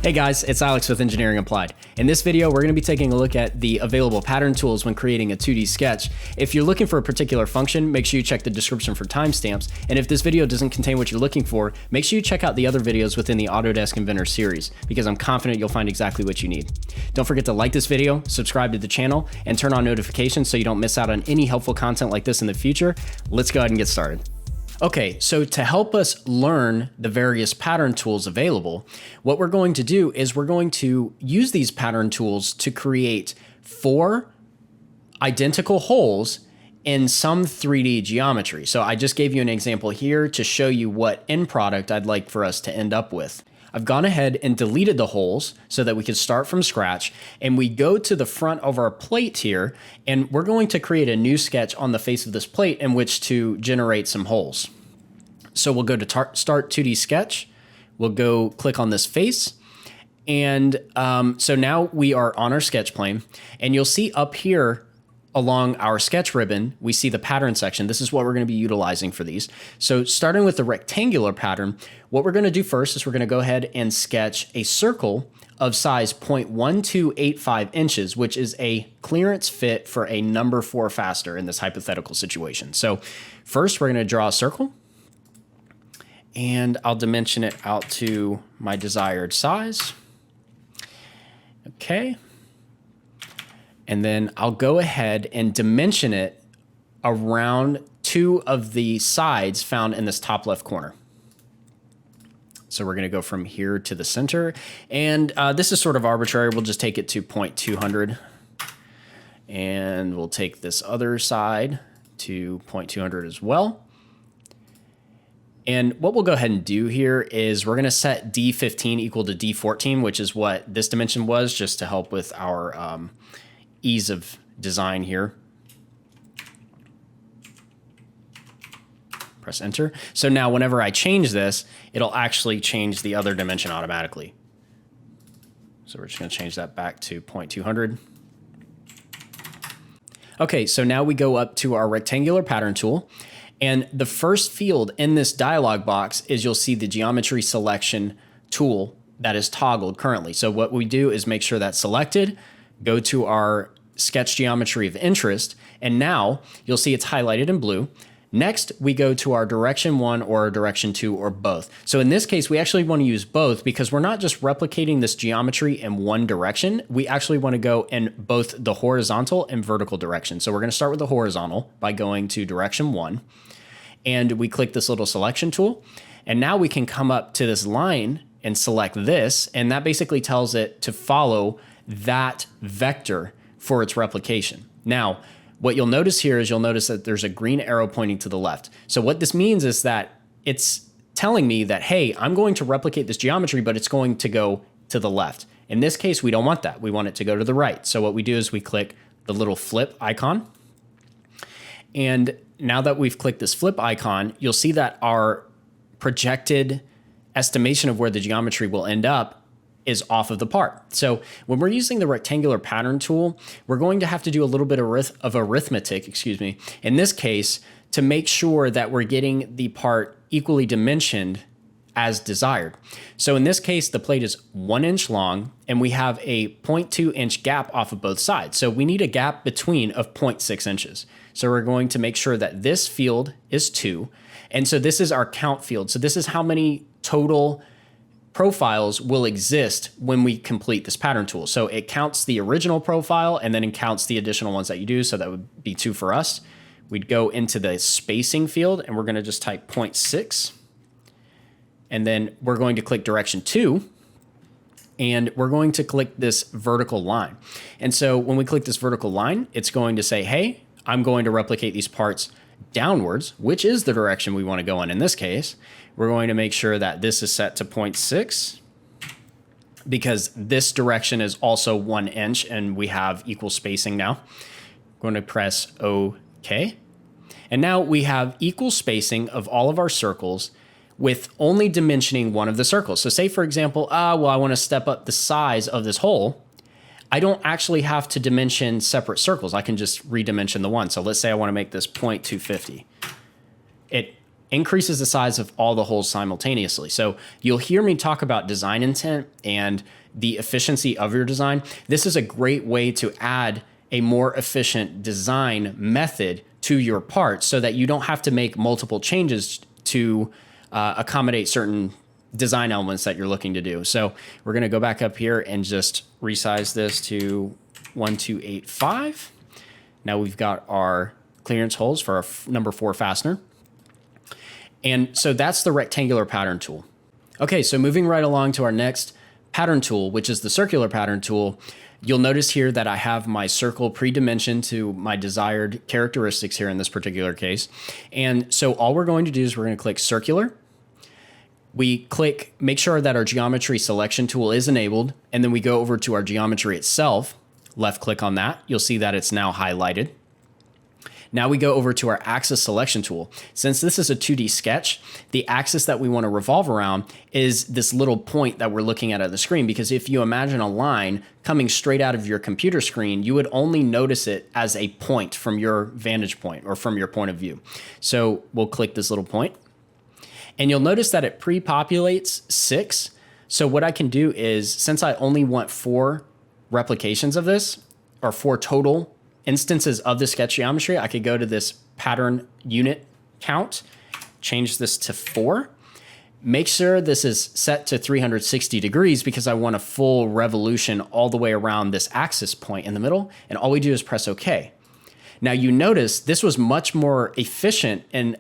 Hey guys, it's Alex with Engineering Applied. In this video, we're going to be taking a look at the available pattern tools when creating a 2D sketch. If you're looking for a particular function, make sure you check the description for timestamps. And if this video doesn't contain what you're looking for, make sure you check out the other videos within the Autodesk Inventor series, because I'm confident you'll find exactly what you need. Don't forget to like this video, subscribe to the channel, and turn on notifications so you don't miss out on any helpful content like this in the future. Let's go ahead and get started. Okay, so to help us learn the various pattern tools available, what we're going to do is we're going to use these pattern tools to create 4 identical holes in some 3D geometry. So I just gave you an example here to show you what end product I'd like for us to end up with. I've gone ahead and deleted the holes so that we can start from scratch, and we go to the front of our plate here, and we're going to create a new sketch on the face of this plate in which to generate some holes. So we'll go to Start 2D Sketch, we'll go click on this face, and so now we are on our sketch plane, and you'll see up here along our sketch ribbon, we see the pattern section. This is what we're going to be utilizing for these. So starting with the rectangular pattern, what we're going to do first is we're going to go ahead and sketch a circle of size 0.1285 inches, which is a clearance fit for a number 4 fastener in this hypothetical situation. So first we're going to draw a circle, and I'll dimension it out to my desired size. Okay. And then I'll go ahead and dimension it around 2 of the sides found in this top left corner. So we're going to go from here to the center. And this is sort of arbitrary. We'll just take it to 0.200. And we'll take this other side to 0.200 as well. And what we'll go ahead and do here is we're going to set D15 equal to D14, which is what this dimension was, just to help with our ease of design here. Press enter. So now whenever I change this, it'll actually change the other dimension automatically. So we're just going to change that back to 0.200. Okay, so now we go up to our rectangular pattern tool. And the first field in this dialog box is you'll see the geometry selection tool that is toggled currently. So what we do is make sure that's selected, go to our sketch geometry of interest, and now you'll see it's highlighted in blue. Next, we go to our direction 1 or direction 2 or both. So in this case, we actually want to use both because we're not just replicating this geometry in one direction. We actually want to go in both the horizontal and vertical direction. So we're going to start with the horizontal by going to direction 1, and we click this little selection tool. And now we can come up to this line and select this, and that basically tells it to follow that vector for its replication. Now, what you'll notice here is you'll notice that there's a green arrow pointing to the left. So what this means is that it's telling me that, hey, I'm going to replicate this geometry, but it's going to go to the left. In this case, we don't want that. We want it to go to the right. So what we do is we click the little flip icon. And now that we've clicked this flip icon, you'll see that our projected estimation of where the geometry will end up is off of the part. So when we're using the rectangular pattern tool, we're going to have to do a little bit of arithmetic, in this case, to make sure that we're getting the part equally dimensioned as desired. So in this case, the plate is 1 inch long, and we have a 0.2 inch gap off of both sides. So we need a gap between of 0.6 inches. So we're going to make sure that this field is 2. And so this is our count field. So this is how many total profiles will exist when we complete this pattern tool. So it counts the original profile and then it counts the additional ones that you do. So that would be 2 for us. We'd go into the spacing field and we're going to just type 0.6. And then we're going to click direction 2. And we're going to click this vertical line. And so when we click this vertical line, it's going to say, hey, I'm going to replicate these parts downwards, which is the direction we want to go in this case. We're going to make sure that this is set to 0.6 because this direction is also 1 inch and we have equal spacing now. I'm going to press OK. And now we have equal spacing of all of our circles with only dimensioning one of the circles. So say, for example, well, I want to step up the size of this hole. I don't actually have to dimension separate circles. I can just redimension the one. So let's say I want to make this 0.250. It increases the size of all the holes simultaneously. So you'll hear me talk about design intent and the efficiency of your design. This is a great way to add a more efficient design method to your part so that you don't have to make multiple changes to accommodate certain design elements that you're looking to do. So we're gonna go back up here and just resize this to 1285. Now we've got our clearance holes for our number 4 fastener. And so that's the rectangular pattern tool. Okay, so moving right along to our next pattern tool, which is the circular pattern tool. You'll notice here that I have my circle pre-dimensioned to my desired characteristics here in this particular case. And so all we're going to do is we're going to click circular. We click, make sure that our geometry selection tool is enabled, and then we go over to our geometry itself, left click on that. You'll see that it's now highlighted. Now we go over to our axis selection tool. Since this is a 2D sketch, the axis that we want to revolve around is this little point that we're looking at the screen, because if you imagine a line coming straight out of your computer screen, you would only notice it as a point from your vantage point or from your point of view. So we'll click this little point, and you'll notice that it pre-populates 6. So what I can do is, since I only want 4 replications of this, or 4 total instances of the sketch geometry, I could go to this pattern unit count, change this to 4. Make sure this is set to 360 degrees because I want a full revolution all the way around this axis point in the middle. And all we do is press OK. Now you notice this was much more efficient and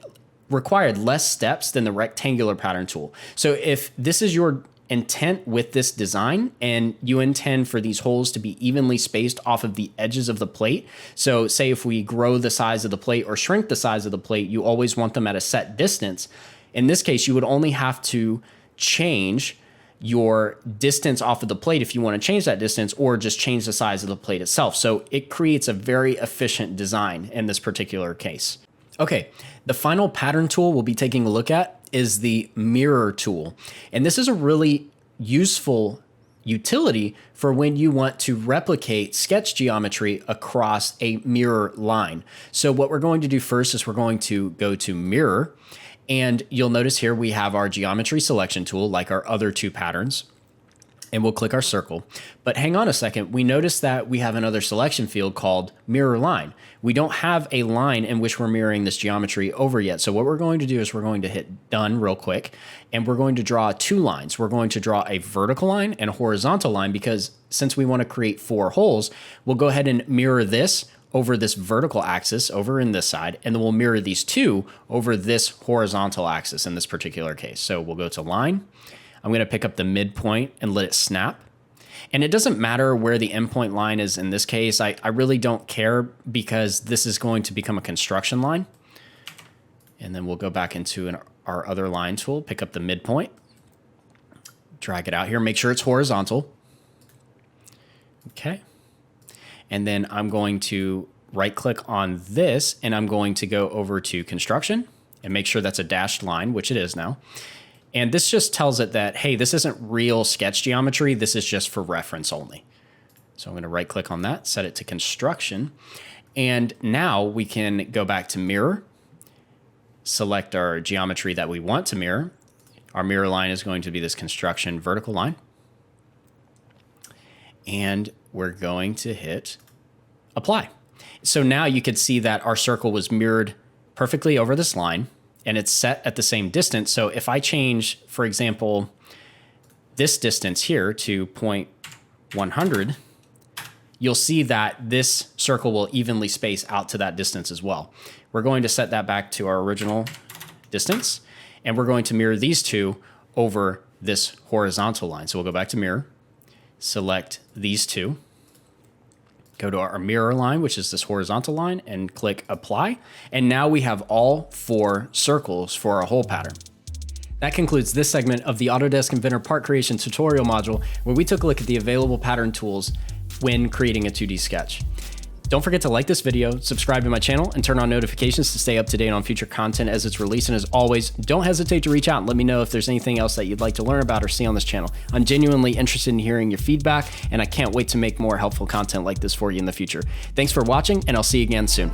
required less steps than the rectangular pattern tool. So if this is your intent with this design and you intend for these holes to be evenly spaced off of the edges of the plate, so say if we grow the size of the plate or shrink the size of the plate, you always want them at a set distance. In this case, you would only have to change your distance off of the plate if you want to change that distance, or just change the size of the plate itself. So it creates a very efficient design in this particular case. Okay, the final pattern tool we'll be taking a look at is the mirror tool. And this is a really useful utility for when you want to replicate sketch geometry across a mirror line. So what we're going to do first is we're going to go to mirror, and you'll notice here we have our geometry selection tool like our other 2 patterns, and we'll click our circle. But hang on a second, we notice that we have another selection field called mirror line. We don't have a line in which we're mirroring this geometry over yet. So what we're going to do is we're going to hit done real quick, and we're going to draw 2 lines. We're going to draw a vertical line and a horizontal line, because since we want to create 4 holes, we'll go ahead and mirror this over this vertical axis over in this side, and then we'll mirror these 2 over this horizontal axis in this particular case. So we'll go to line. I'm going to pick up the midpoint and let it snap. And it doesn't matter where the endpoint line is in this case. I really don't care, because this is going to become a construction line. And then we'll go back into our other line tool, pick up the midpoint, drag it out here, make sure it's horizontal. Okay. And then I'm going to right click on this, and I'm going to go over to construction and make sure that's a dashed line, which it is now. And this just tells it that, hey, this isn't real sketch geometry. This is just for reference only. So I'm going to right click on that, set it to construction. And now we can go back to mirror, select our geometry that we want to mirror. Our mirror line is going to be this construction vertical line. And we're going to hit apply. So now you could see that our circle was mirrored perfectly over this line, and it's set at the same distance. So if I change, for example, this distance here to 0.100, you'll see that this circle will evenly space out to that distance as well. We're going to set that back to our original distance, and we're going to mirror these 2 over this horizontal line. So we'll go back to mirror, select these 2, go to our mirror line, which is this horizontal line, and click apply. And now we have all 4 circles for our whole pattern. That concludes this segment of the Autodesk Inventor part creation tutorial module, where we took a look at the available pattern tools when creating a 2D sketch. Don't forget to like this video, subscribe to my channel, and turn on notifications to stay up to date on future content as it's released. And as always, don't hesitate to reach out and let me know if there's anything else that you'd like to learn about or see on this channel. I'm genuinely interested in hearing your feedback, and I can't wait to make more helpful content like this for you in the future. Thanks for watching, and I'll see you again soon.